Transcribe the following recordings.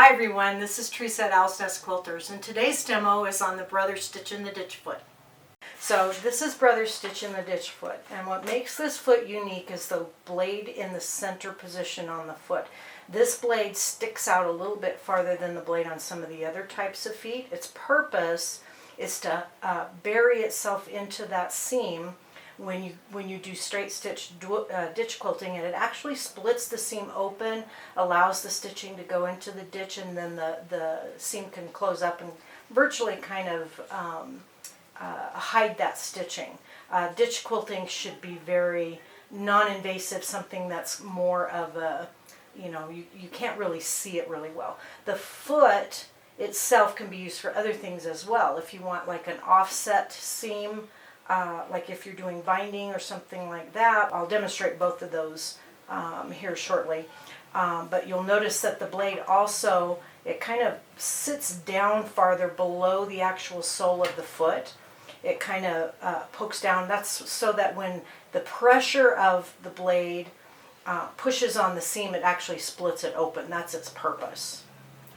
Hi everyone, this is Teresa at Owl's Nest Quilters, and today's demo is on the Brother Stitch in the Ditch foot. So this is Brother Stitch in the Ditch foot, and what makes this foot unique is the blade in the center position on the foot. This blade sticks out a little bit farther than the blade on some of the other types of feet. Its purpose is to bury itself into that seam when you do straight stitch ditch quilting, and it actually splits the seam open, allows the stitching to go into the ditch, and then the seam can close up and virtually kind of hide that stitching. Ditch quilting should be very non-invasive, something that's more of a, you can't really see it really well. The foot itself can be used for other things as well. If you want like an offset seam, like if you're doing binding or something like that. I'll demonstrate both of those here shortly. But you'll notice that the blade also, it kind of sits down farther below the actual sole of the foot. It kind of pokes down. That's so that when the pressure of the blade pushes on the seam, it actually splits it open. That's its purpose.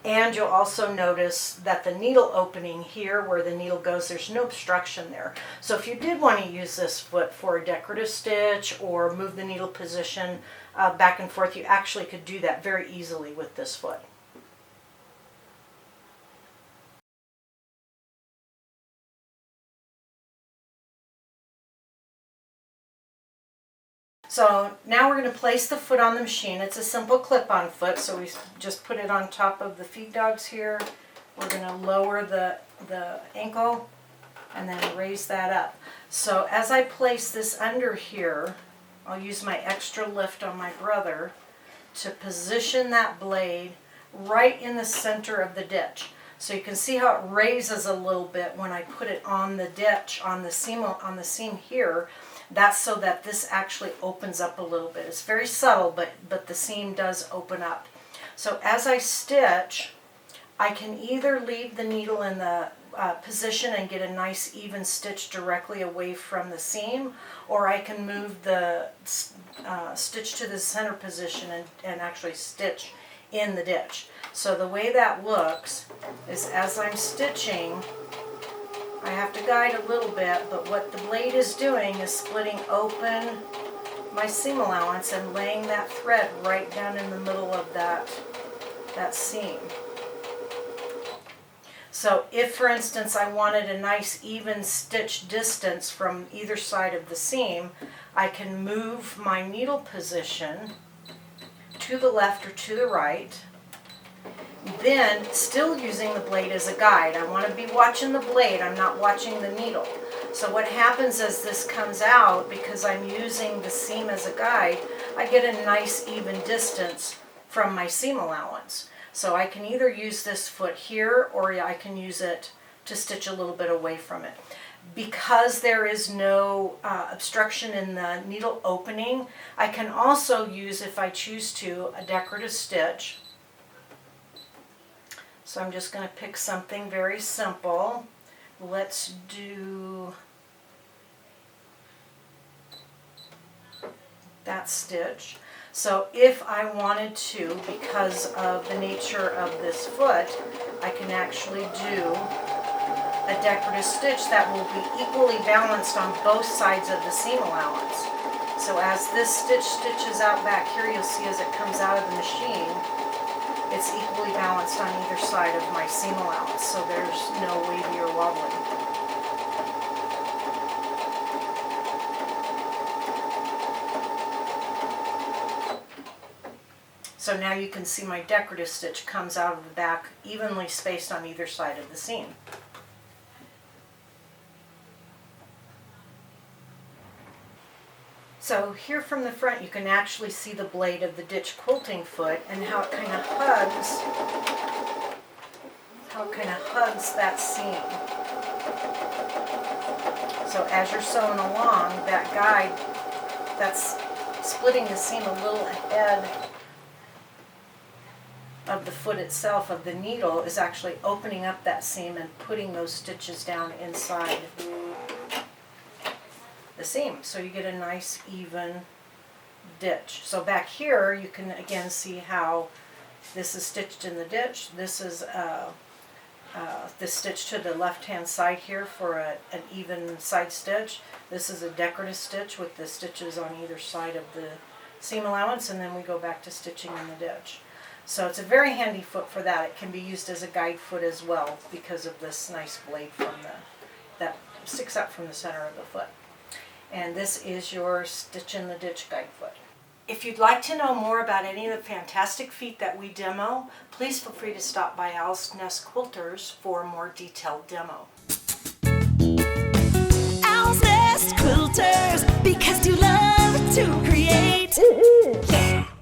And you'll also notice that the needle opening here where the needle goes, there's no obstruction there. So if you did want to use this foot for a decorative stitch or move the needle position back and forth, you actually could do that very easily with this foot. So now we're going to place the foot on the machine. It's a simple clip-on foot, so we just put it on top of the feed dogs here. We're going to lower the ankle and then raise that up. So as I place this under here, I'll use my extra lift on my brother to position that blade right in the center of the ditch. So you can see how it raises a little bit when I put it on the ditch, on the seam here. That's so that this actually opens up a little bit. It's very subtle, but the seam does open up. So as I stitch, I can either leave the needle in the position and get a nice even stitch directly away from the seam, or I can move the stitch to the center position and actually stitch in the ditch. So the way that looks is as I'm stitching, I have to guide a little bit, but what the blade is doing is splitting open my seam allowance and laying that thread right down in the middle of that seam. So if, for instance, I wanted a nice even stitch distance from either side of the seam, I can move my needle position to the left or to the right. Then, still using the blade as a guide. I want to be watching the blade, I'm not watching the needle. So what happens as this comes out, because I'm using the seam as a guide, I get a nice even distance from my seam allowance. So I can either use this foot here, or I can use it to stitch a little bit away from it. Because there is no obstruction in the needle opening, I can also use, if I choose to, a decorative stitch. So I'm just going to pick something very simple. Let's do that stitch. So if I wanted to, because of the nature of this foot, I can actually do a decorative stitch that will be equally balanced on both sides of the seam allowance. So as this stitch stitches out back here, you'll see as it comes out of the machine, it's equally balanced on either side of my seam allowance, so there's no wavy or wobbly. So now you can see my decorative stitch comes out of the back evenly spaced on either side of the seam. So here from the front you can actually see the blade of the ditch quilting foot and how it kind of hugs that seam. So as you're sewing along, that guide that's splitting the seam a little ahead of the foot itself, of the needle, is actually opening up that seam and putting those stitches down inside the seam, so you get a nice even ditch. So back here you can again see how This is stitched in the ditch. This is the stitch to the left hand side here for an even side stitch. This is a decorative stitch with the stitches on either side of the seam allowance, and then we go back to stitching in the ditch. So it's a very handy foot for that. It can be used as a guide foot as well because of this nice blade that sticks up from the center of the foot. And this is your stitch in the ditch guide foot. If you'd like to know more about any of the fantastic feet that we demo, please feel free to stop by Owl's Nest Quilters for a more detailed demo. Owl's Nest Quilters, because you love to create. Yeah.